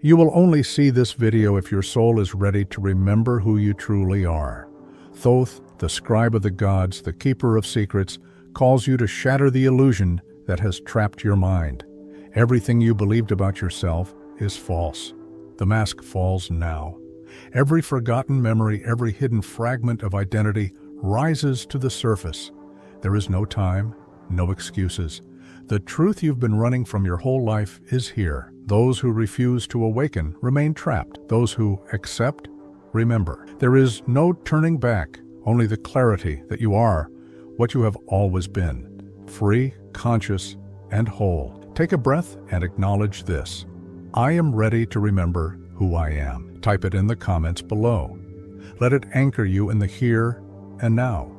You will only see this video if your soul is ready to remember who you truly are. Thoth, the scribe of the gods, the keeper of secrets, calls you to shatter the illusion that has trapped your mind. Everything you believed about yourself is false. The mask falls now. Every forgotten memory, every hidden fragment of identity rises to the surface. There is no time, no excuses. The truth you've been running from your whole life is here. Those who refuse to awaken remain trapped. Those who accept, remember. There is no turning back, only the clarity that you are what you have always been. Free, conscious, and whole. Take a breath and acknowledge this. I am ready to remember who I am. Type it in the comments below. Let it anchor you in the here and now.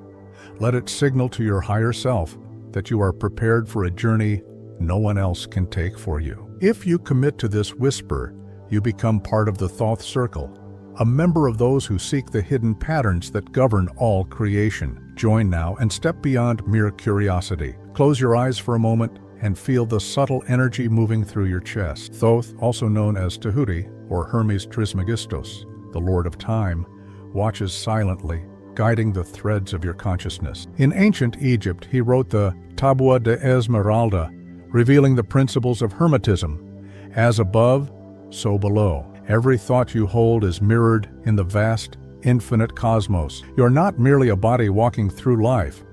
Let it signal to your higher self that you are prepared for a journey no one else can take for you. If you commit to this whisper, you become part of the Thoth circle, a member of those who seek the hidden patterns that govern all creation. Join now and step beyond mere curiosity. Close your eyes for a moment and feel the subtle energy moving through your chest. Thoth, also known as Tahuti or Hermes Trismegistos, the Lord of Time, watches silently, guiding the threads of your consciousness. In ancient Egypt, he wrote the Tábua de Esmeralda, revealing the principles of Hermetism. As above, so below. Every thought you hold is mirrored in the vast, infinite cosmos. You're not merely a body walking through life.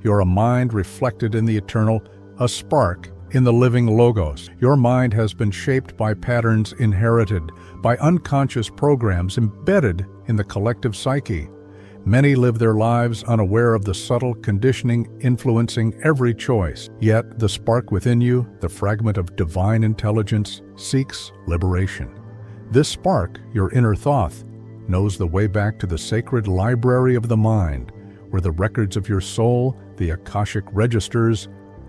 You're a mind reflected in the eternal, a spark in the living logos. Your mind has been shaped by patterns inherited, by unconscious programs embedded in the collective psyche. Many live their lives unaware of the subtle conditioning influencing every choice. Yet the spark within you, the fragment of divine intelligence, seeks liberation. This spark, your inner Thoth, knows the way back to the sacred library of the mind, where the records of your soul, the Akashic registers,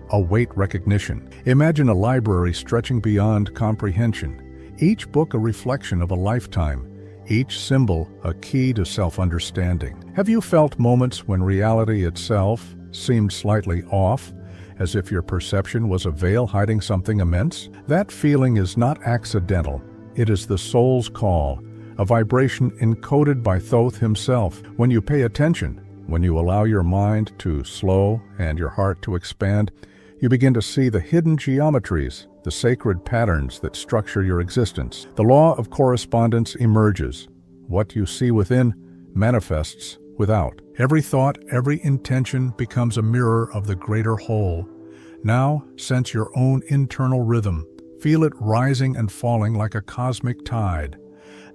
await recognition. Imagine a library stretching beyond comprehension, each book a reflection of a lifetime, each symbol a key to self-understanding. Have you felt moments when reality itself seemed slightly off, as if your perception was a veil hiding something immense? That feeling is not accidental. It is the soul's call, a vibration encoded by Thoth himself. When you pay attention, when you allow your mind to slow and your heart to expand, you begin to see the hidden geometries, the sacred patterns that structure your existence. The law of correspondence emerges. What you see within manifests without. Every thought, every intention becomes a mirror of the greater whole. Now, sense your own internal rhythm. Feel it rising and falling like a cosmic tide.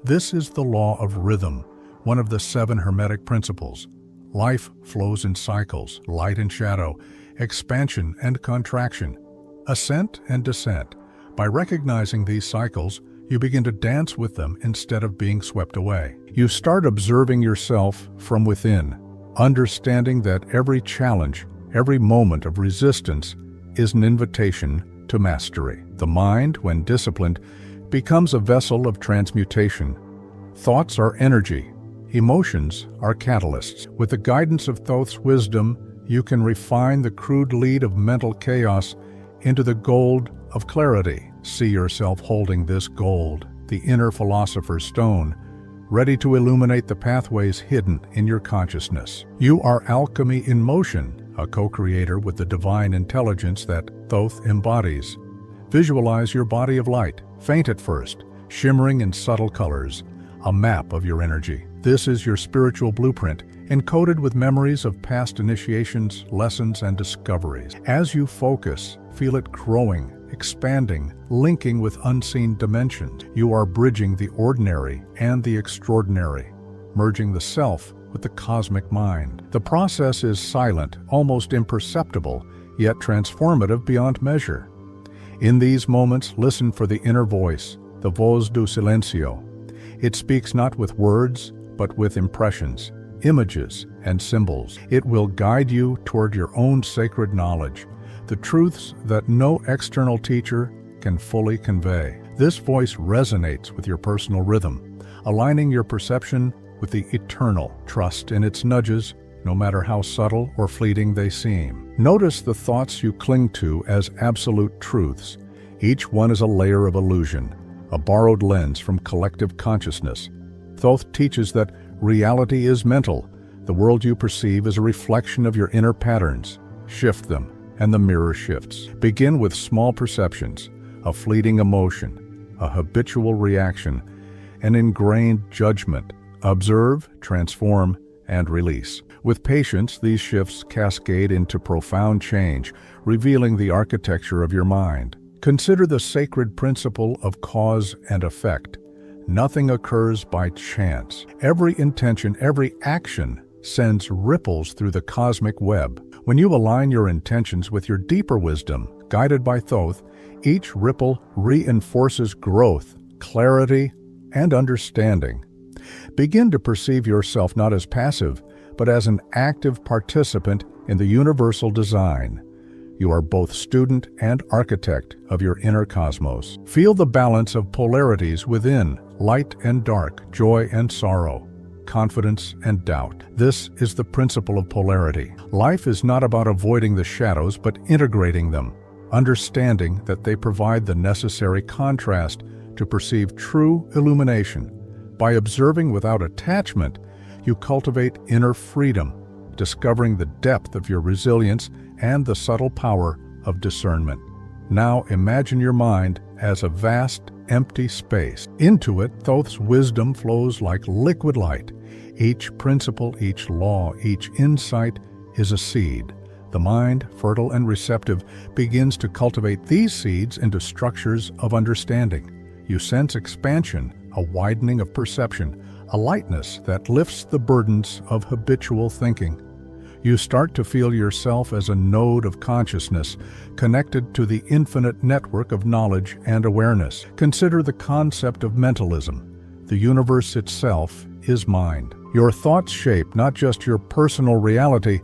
This is the law of rhythm, one of the 7 Hermetic principles. Life flows in cycles, light and shadow, expansion and contraction, ascent and descent. By recognizing these cycles, you begin to dance with them instead of being swept away. You start observing yourself from within, understanding that every challenge, every moment of resistance is an invitation to mastery. The mind, when disciplined, becomes a vessel of transmutation. Thoughts are energy. Emotions are catalysts. With the guidance of Thoth's wisdom, you can refine the crude lead of mental chaos into the gold of clarity. See yourself holding this gold, the inner philosopher's stone, ready to illuminate the pathways hidden in your consciousness. You are alchemy in motion, a co-creator with the divine intelligence that Thoth embodies. Visualize your body of light, faint at first, shimmering in subtle colors, a map of your energy. This is your spiritual blueprint, encoded with memories of past initiations, lessons, and discoveries. As you focus, feel it growing, expanding, linking with unseen dimensions. You are bridging the ordinary and the extraordinary, merging the self with the cosmic mind. The process is silent, almost imperceptible, yet transformative beyond measure. In these moments, listen for the inner voice, the voz do silencio. It speaks not with words, but with impressions, images, and symbols. It will guide you toward your own sacred knowledge, the truths that no external teacher can fully convey. This voice resonates with your personal rhythm, aligning your perception with the eternal. Trust in its nudges, no matter how subtle or fleeting they seem. Notice the thoughts you cling to as absolute truths. Each one is a layer of illusion, a borrowed lens from collective consciousness. Thoth teaches that reality is mental. The world you perceive is a reflection of your inner patterns. Shift them, and the mirror shifts. Begin with small perceptions, a fleeting emotion, a habitual reaction, an ingrained judgment. Observe, transform, and release. With patience, these shifts cascade into profound change, revealing the architecture of your mind. Consider the sacred principle of cause and effect. Nothing occurs by chance. Every intention, every action sends ripples through the cosmic web. When you align your intentions with your deeper wisdom, guided by Thoth, each ripple reinforces growth, clarity, and understanding. Begin to perceive yourself not as passive, but as an active participant in the universal design. You are both student and architect of your inner cosmos. Feel the balance of polarities within, light and dark, joy and sorrow, confidence and doubt. This is the principle of polarity. Life is not about avoiding the shadows, but integrating them, understanding that they provide the necessary contrast to perceive true illumination. By observing without attachment, you cultivate inner freedom, discovering the depth of your resilience and the subtle power of discernment. Now imagine your mind as a vast, empty space. Into it, Thoth's wisdom flows like liquid light. Each principle, each law, each insight is a seed. The mind, fertile and receptive, begins to cultivate these seeds into structures of understanding. You sense expansion, a widening of perception, a lightness that lifts the burdens of habitual thinking. You start to feel yourself as a node of consciousness, connected to the infinite network of knowledge and awareness. Consider the concept of mentalism. The universe itself is mind. Your thoughts shape not just your personal reality,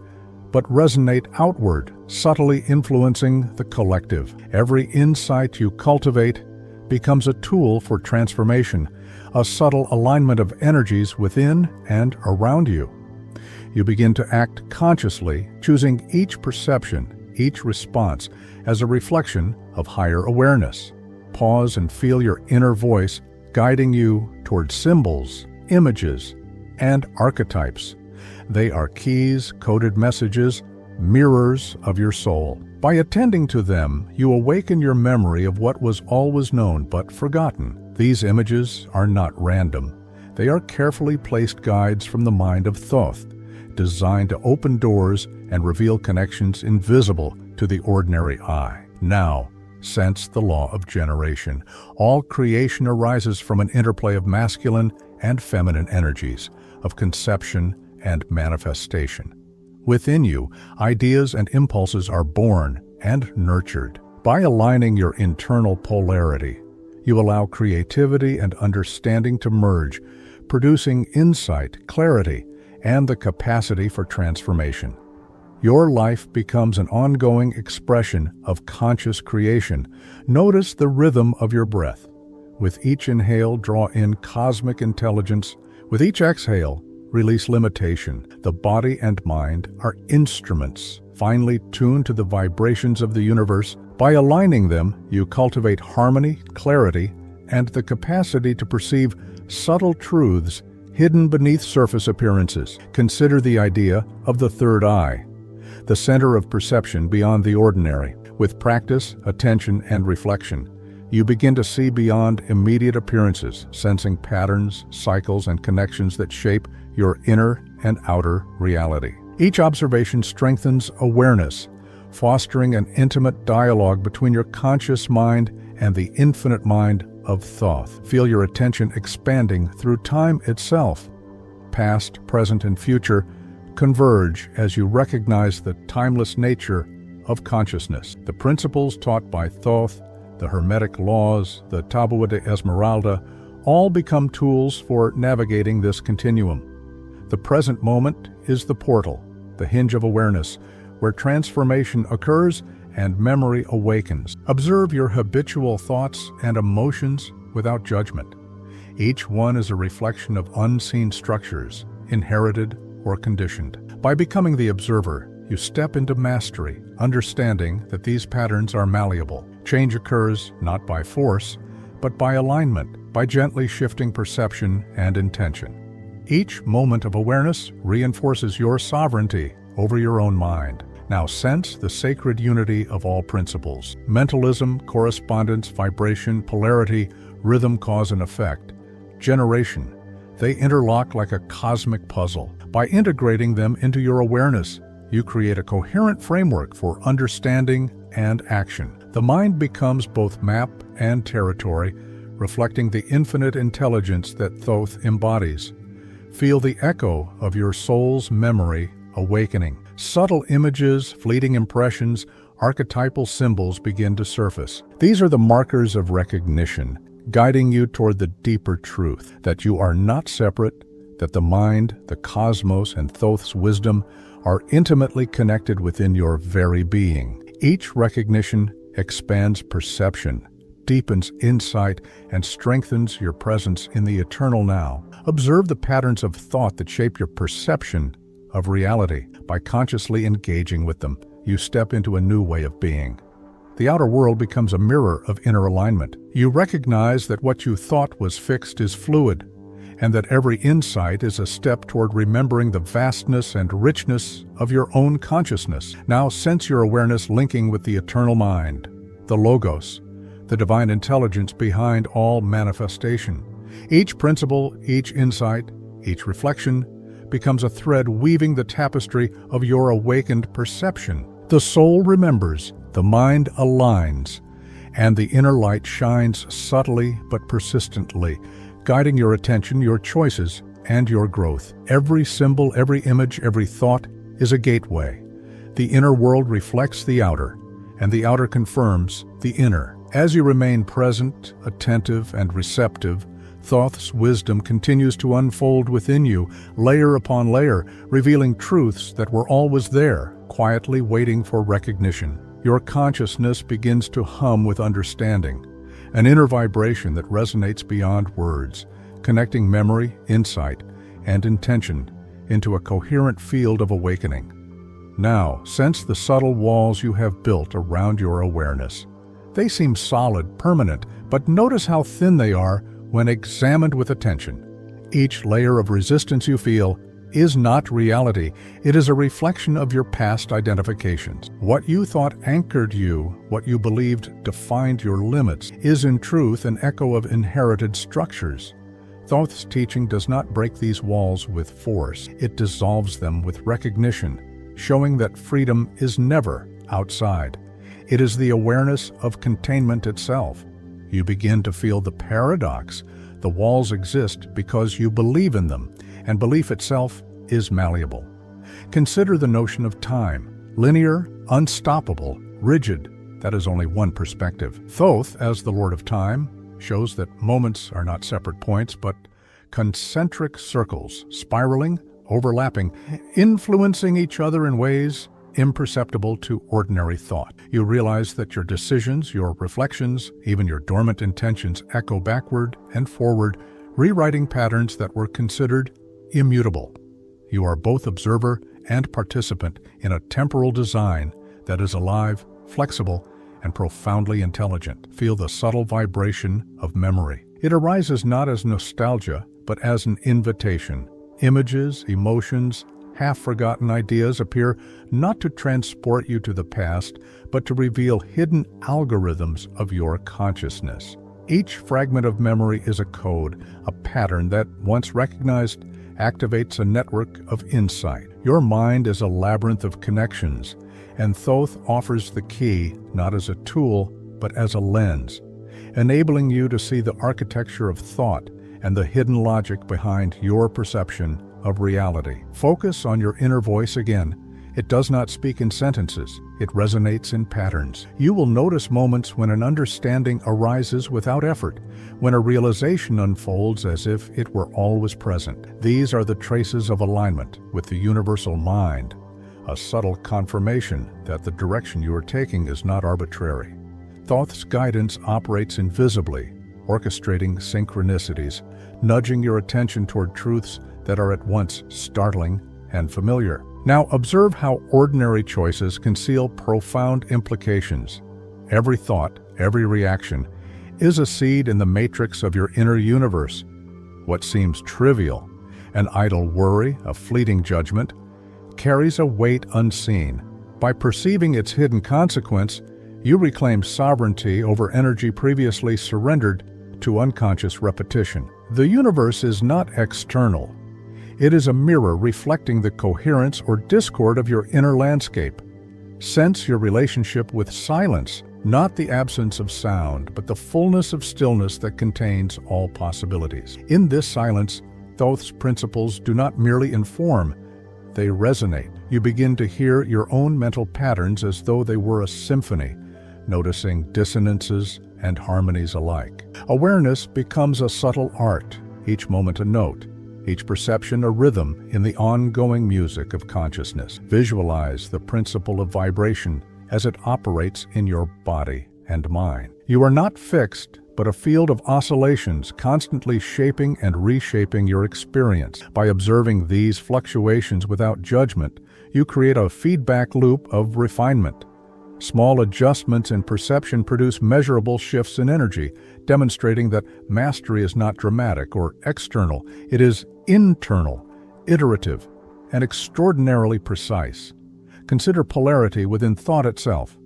but resonate outward, subtly influencing the collective. Every insight you cultivate becomes a tool for transformation, a subtle alignment of energies within and around you. You begin to act consciously, choosing each perception, each response, as a reflection of higher awareness. Pause and feel your inner voice guiding you toward symbols, images, and archetypes. They are keys, coded messages, mirrors of your soul. By attending to them, you awaken your memory of what was always known but forgotten. These images are not random. They are carefully placed guides from the mind of Thoth, designed to open doors and reveal connections invisible to the ordinary eye. Now, sense the law of generation. All creation arises from an interplay of masculine and feminine energies, of conception and manifestation. Within you, ideas and impulses are born and nurtured. By aligning your internal polarity, you allow creativity and understanding to merge, producing insight, clarity, and the capacity for transformation. Your life becomes an ongoing expression of conscious creation. Notice the rhythm of your breath. With each inhale, draw in cosmic intelligence. With each exhale, release limitation. The body and mind are instruments, finely tuned to the vibrations of the universe. By aligning them, you cultivate harmony, clarity, and the capacity to perceive subtle truths hidden beneath surface appearances. Consider the idea of the third eye, the center of perception beyond the ordinary. With practice, attention, and reflection, you begin to see beyond immediate appearances, sensing patterns, cycles, and connections that shape your inner and outer reality. Each observation strengthens awareness, fostering an intimate dialogue between your conscious mind and the infinite mind of Thoth. Feel your attention expanding through time itself. Past, present, and future converge as you recognize the timeless nature of consciousness. The principles taught by Thoth, the Hermetic laws, the Tábua de Esmeralda, all become tools for navigating this continuum. The present moment is the portal, the hinge of awareness, where transformation occurs and memory awakens. Observe your habitual thoughts and emotions without judgment. Each one is a reflection of unseen structures, inherited or conditioned. By becoming the observer, you step into mastery, understanding that these patterns are malleable. Change occurs not by force, but by alignment, by gently shifting perception and intention. Each moment of awareness reinforces your sovereignty over your own mind. Now sense the sacred unity of all principles. Mentalism, correspondence, vibration, polarity, rhythm, cause and effect, generation. They interlock like a cosmic puzzle. By integrating them into your awareness, you create a coherent framework for understanding and action. The mind becomes both map and territory, reflecting the infinite intelligence that Thoth embodies. Feel the echo of your soul's memory awakening. Subtle images, fleeting impressions, archetypal symbols begin to surface. These are the markers of recognition, guiding you toward the deeper truth that you are not separate, that the mind, the cosmos, and Thoth's wisdom are intimately connected within your very being. Each recognition expands perception, deepens insight, and strengthens your presence in the eternal now. Observe the patterns of thought that shape your perception of reality. By consciously engaging with them, you step into a new way of being. The outer world becomes a mirror of inner alignment. You recognize that what you thought was fixed is fluid, and that every insight is a step toward remembering the vastness and richness of your own consciousness. Now sense your awareness linking with the eternal mind, the Logos, the divine intelligence behind all manifestation. Each principle, each insight, each reflection becomes a thread weaving the tapestry of your awakened perception. The soul remembers, the mind aligns, and the inner light shines subtly but persistently, guiding your attention, your choices, and your growth. Every symbol, every image, every thought is a gateway. The inner world reflects the outer, and the outer confirms the inner. As you remain present, attentive, and receptive, Thoth's wisdom continues to unfold within you, layer upon layer, revealing truths that were always there, quietly waiting for recognition. Your consciousness begins to hum with understanding, an inner vibration that resonates beyond words, connecting memory, insight, and intention into a coherent field of awakening. Now, sense the subtle walls you have built around your awareness. They seem solid, permanent, but notice how thin they are when examined with attention. Each layer of resistance you feel is not reality. It is a reflection of your past identifications. What you thought anchored you, what you believed defined your limits, is in truth an echo of inherited structures. Thoth's teaching does not break these walls with force. It dissolves them with recognition, showing that freedom is never outside. It is the awareness of containment itself. You begin to feel the paradox. The walls exist because you believe in them, and belief itself is malleable. Consider the notion of time. Linear, unstoppable, rigid. That is only one perspective. Thoth, as the Lord of Time, shows that moments are not separate points, but concentric circles, spiraling, overlapping, influencing each other in ways imperceptible to ordinary thought. You realize that your decisions, your reflections, even your dormant intentions echo backward and forward, rewriting patterns that were considered immutable. You are both observer and participant in a temporal design that is alive, flexible, and profoundly intelligent. Feel the subtle vibration of memory. It arises not as nostalgia, but as an invitation. Images, emotions, half-forgotten ideas appear not to transport you to the past, but to reveal hidden algorithms of your consciousness. Each fragment of memory is a code, a pattern that, once recognized, activates a network of insight. Your mind is a labyrinth of connections, and Thoth offers the key not as a tool, but as a lens, enabling you to see the architecture of thought and the hidden logic behind your perception of reality. Focus on your inner voice again. It does not speak in sentences. It resonates in patterns. You will notice moments when an understanding arises without effort, when a realization unfolds as if it were always present. These are the traces of alignment with the universal mind, a subtle confirmation that the direction you are taking is not arbitrary. Thoth's guidance operates invisibly, orchestrating synchronicities, nudging your attention toward truths that are at once startling and familiar. Now observe how ordinary choices conceal profound implications. Every thought, every reaction, is a seed in the matrix of your inner universe. What seems trivial, an idle worry, a fleeting judgment, carries a weight unseen. By perceiving its hidden consequence, you reclaim sovereignty over energy previously surrendered to unconscious repetition. The universe is not external. It is a mirror reflecting the coherence or discord of your inner landscape. Sense your relationship with silence, not the absence of sound, but the fullness of stillness that contains all possibilities. In this silence, Thoth's principles do not merely inform, they resonate. You begin to hear your own mental patterns as though they were a symphony, noticing dissonances and harmonies alike. Awareness becomes a subtle art, each moment a note, each perception a rhythm in the ongoing music of consciousness. Visualize the principle of vibration as it operates in your body and mind. You are not fixed, but a field of oscillations constantly shaping and reshaping your experience. By observing these fluctuations without judgment, you create a feedback loop of refinement. Small adjustments in perception produce measurable shifts in energy, demonstrating that mastery is not dramatic or external. It is internal, iterative, and extraordinarily precise. Consider polarity within thought itself.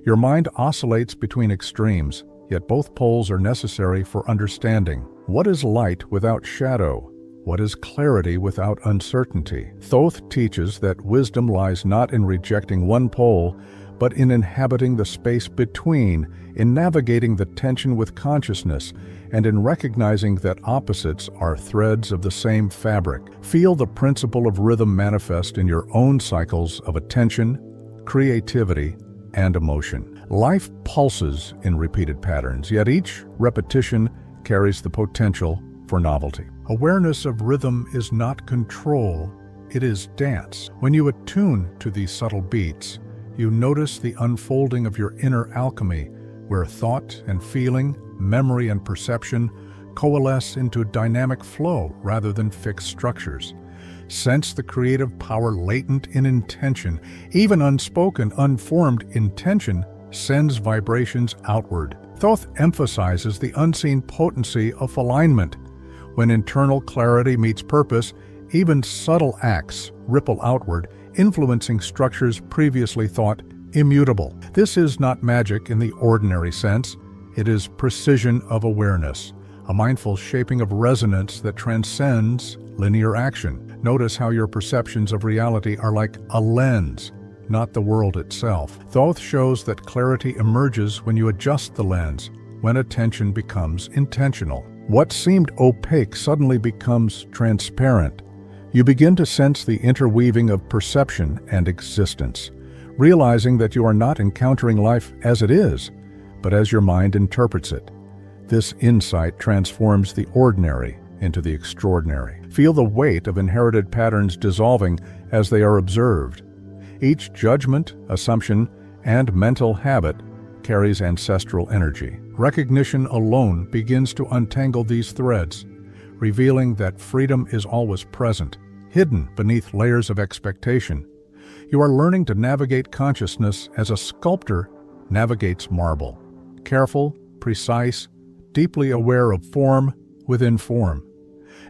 Your mind oscillates between extremes, yet both poles are necessary for understanding. What is light without shadow? What is clarity without uncertainty? Thoth teaches that wisdom lies not in rejecting one pole, but in inhabiting the space between, in navigating the tension with consciousness, and in recognizing that opposites are threads of the same fabric. Feel the principle of rhythm manifest in your own cycles of attention, creativity, and emotion. Life pulses in repeated patterns, yet each repetition carries the potential for novelty. Awareness of rhythm is not control, it is dance. When you attune to these subtle beats, you notice the unfolding of your inner alchemy, where thought and feeling, memory and perception coalesce into dynamic flow rather than fixed structures. Sense the creative power latent in intention. Even unspoken, unformed intention sends vibrations outward. Thoth emphasizes the unseen potency of alignment. When internal clarity meets purpose, even subtle acts ripple outward, influencing structures previously thought immutable. This is not magic in the ordinary sense. It is precision of awareness, a mindful shaping of resonance that transcends linear action. Notice how your perceptions of reality are like a lens, not the world itself. Thoth shows that clarity emerges when you adjust the lens, when attention becomes intentional. What seemed opaque suddenly becomes transparent. You begin to sense the interweaving of perception and existence, realizing that you are not encountering life as it is, but as your mind interprets it. This insight transforms the ordinary into the extraordinary. Feel the weight of inherited patterns dissolving as they are observed. Each judgment, assumption, and mental habit carries ancestral energy. Recognition alone begins to untangle these threads, revealing that freedom is always present, hidden beneath layers of expectation. You are learning to navigate consciousness as a sculptor navigates marble. Careful, precise, deeply aware of form within form.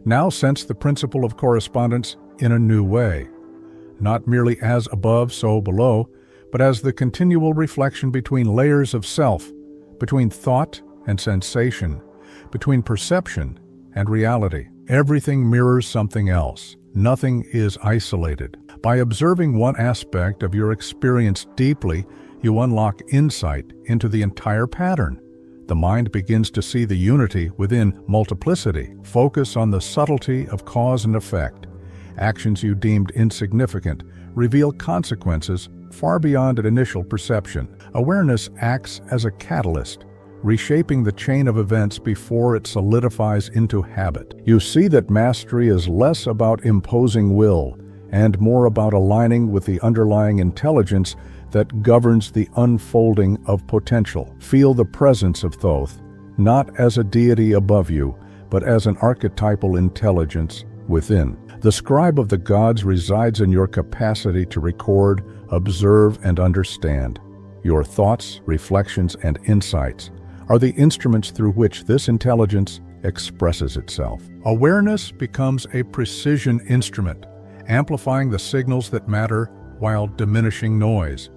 Now sense the principle of correspondence in a new way. Not merely as above, so below, but as the continual reflection between layers of self, between thought and sensation, between perception and reality. Everything mirrors something else. Nothing is isolated. By observing one aspect of your experience deeply, you unlock insight into the entire pattern. The mind begins to see the unity within multiplicity. Focus on the subtlety of cause and effect. Actions you deemed insignificant reveal consequences far beyond an initial perception. Awareness acts as a catalyst, reshaping the chain of events before it solidifies into habit. You see that mastery is less about imposing will and more about aligning with the underlying intelligence that governs the unfolding of potential. Feel the presence of Thoth, not as a deity above you, but as an archetypal intelligence within. The scribe of the gods resides in your capacity to record, observe, and understand. Your thoughts, reflections, and insights are the instruments through which this intelligence expresses itself. Awareness becomes a precision instrument, amplifying the signals that matter while diminishing noise.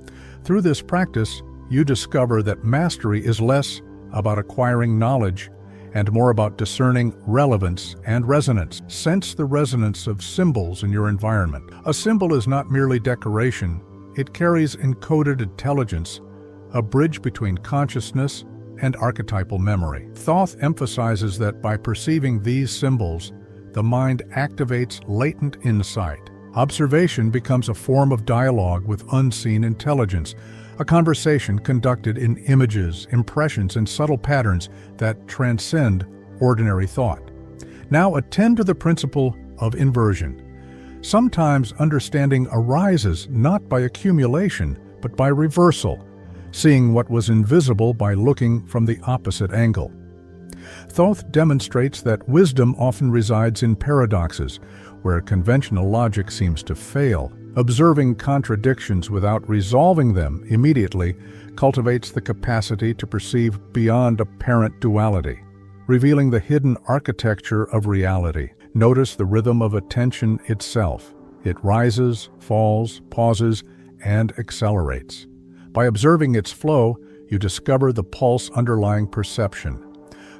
Through this practice, you discover that mastery is less about acquiring knowledge and more about discerning relevance and resonance. Sense the resonance of symbols in your environment. A symbol is not merely decoration, it carries encoded intelligence, a bridge between consciousness and archetypal memory. Thoth emphasizes that by perceiving these symbols, the mind activates latent insight. Observation becomes a form of dialogue with unseen intelligence, a conversation conducted in images, impressions, and subtle patterns that transcend ordinary thought. Now attend to the principle of inversion. Sometimes understanding arises not by accumulation, but by reversal, seeing what was invisible by looking from the opposite angle. Thoth demonstrates that wisdom often resides in paradoxes, where conventional logic seems to fail. Observing contradictions without resolving them immediately cultivates the capacity to perceive beyond apparent duality, revealing the hidden architecture of reality. Notice the rhythm of attention itself. It rises, falls, pauses, and accelerates. By observing its flow, you discover the pulse underlying perception.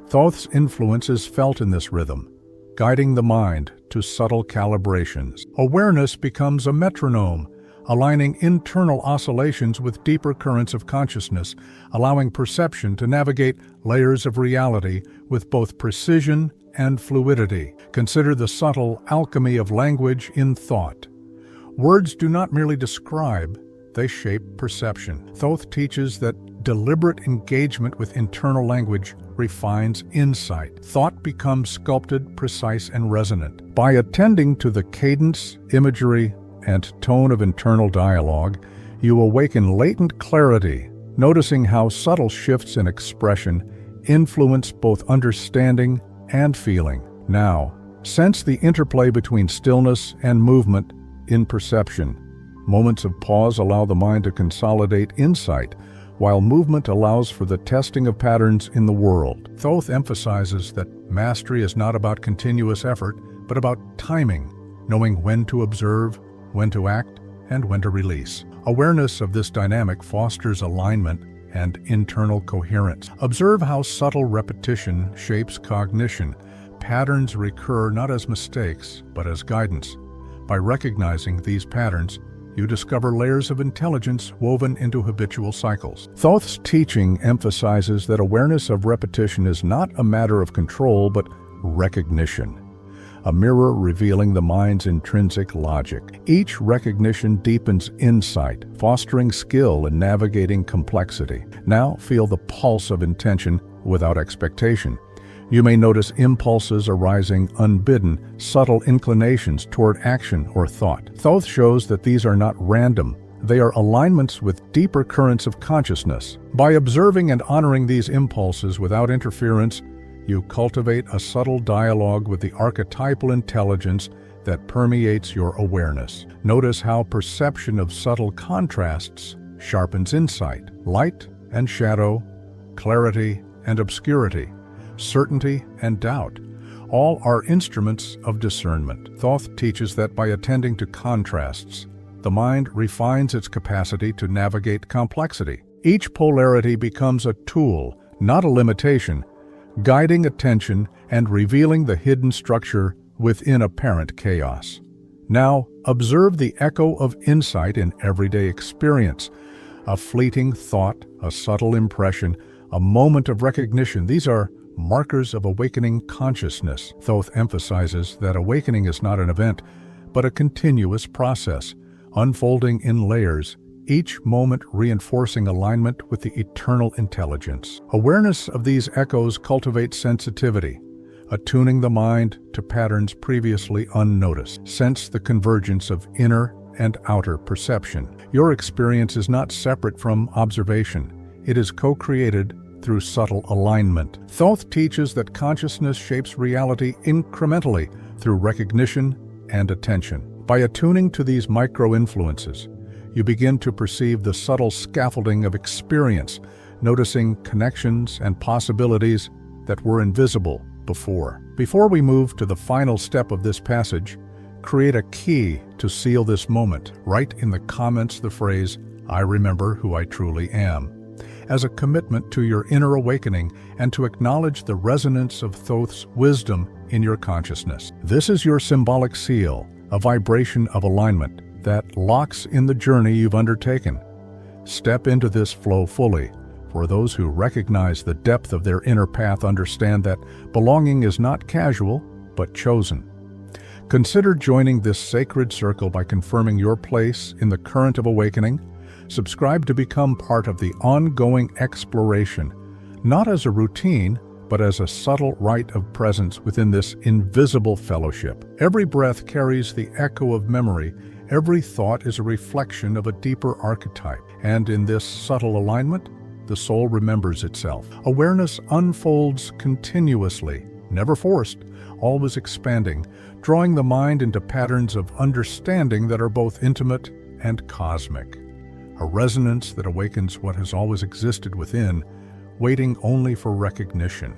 Thoth's influence is felt in this rhythm, guiding the mind to subtle calibrations. Awareness becomes a metronome, aligning internal oscillations with deeper currents of consciousness, allowing perception to navigate layers of reality with both precision and fluidity. Consider the subtle alchemy of language in thought. Words do not merely describe, they shape perception. Thoth teaches that deliberate engagement with internal language refines insight. Thought becomes sculpted, precise, and resonant. By attending to the cadence, imagery, and tone of internal dialogue, you awaken latent clarity, noticing how subtle shifts in expression influence both understanding and feeling. Now, sense the interplay between stillness and movement in perception. Moments of pause allow the mind to consolidate insight, while movement allows for the testing of patterns in the world. Thoth emphasizes that mastery is not about continuous effort, but about timing, knowing when to observe, when to act, and when to release. Awareness of this dynamic fosters alignment and internal coherence. Observe how subtle repetition shapes cognition. Patterns recur not as mistakes, but as guidance. By recognizing these patterns, you discover layers of intelligence woven into habitual cycles. Thoth's teaching emphasizes that awareness of repetition is not a matter of control, but recognition, a mirror revealing the mind's intrinsic logic. Each recognition deepens insight, fostering skill in navigating complexity. Now feel the pulse of intention without expectation. You may notice impulses arising unbidden, subtle inclinations toward action or thought. Thoth shows that these are not random. They are alignments with deeper currents of consciousness. By observing and honoring these impulses without interference, you cultivate a subtle dialogue with the archetypal intelligence that permeates your awareness. Notice how perception of subtle contrasts sharpens insight. Light and shadow, clarity and obscurity, certainty and doubt, all are instruments of discernment. Thoth teaches that by attending to contrasts, the mind refines its capacity to navigate complexity. Each polarity becomes a tool, not a limitation, guiding attention and revealing the hidden structure within apparent chaos. Now, observe the echo of insight in everyday experience. A fleeting thought, a subtle impression, a moment of recognition, these are markers of awakening consciousness. Thoth emphasizes that awakening is not an event, but a continuous process, unfolding in layers, each moment reinforcing alignment with the eternal intelligence. Awareness of these echoes cultivates sensitivity, attuning the mind to patterns previously unnoticed. Sense the convergence of inner and outer perception. Your experience is not separate from observation. It is co-created through subtle alignment. Thoth teaches that consciousness shapes reality incrementally through recognition and attention. By attuning to these micro-influences, you begin to perceive the subtle scaffolding of experience, noticing connections and possibilities that were invisible before. Before we move to the final step of this passage, create a key to seal this moment. Write in the comments the phrase, "I remember who I truly am," as a commitment to your inner awakening and to acknowledge the resonance of Thoth's wisdom in your consciousness. This is your symbolic seal, a vibration of alignment that locks in the journey you've undertaken. Step into this flow fully. For those who recognize the depth of their inner path understand that belonging is not casual, but chosen. Consider joining this sacred circle by confirming your place in the current of awakening. Subscribe to become part of the ongoing exploration, not as a routine, but as a subtle rite of presence within this invisible fellowship. Every breath carries the echo of memory. Every thought is a reflection of a deeper archetype. And in this subtle alignment, the soul remembers itself. Awareness unfolds continuously, never forced, always expanding, drawing the mind into patterns of understanding that are both intimate and cosmic. A resonance that awakens what has always existed within, waiting only for recognition.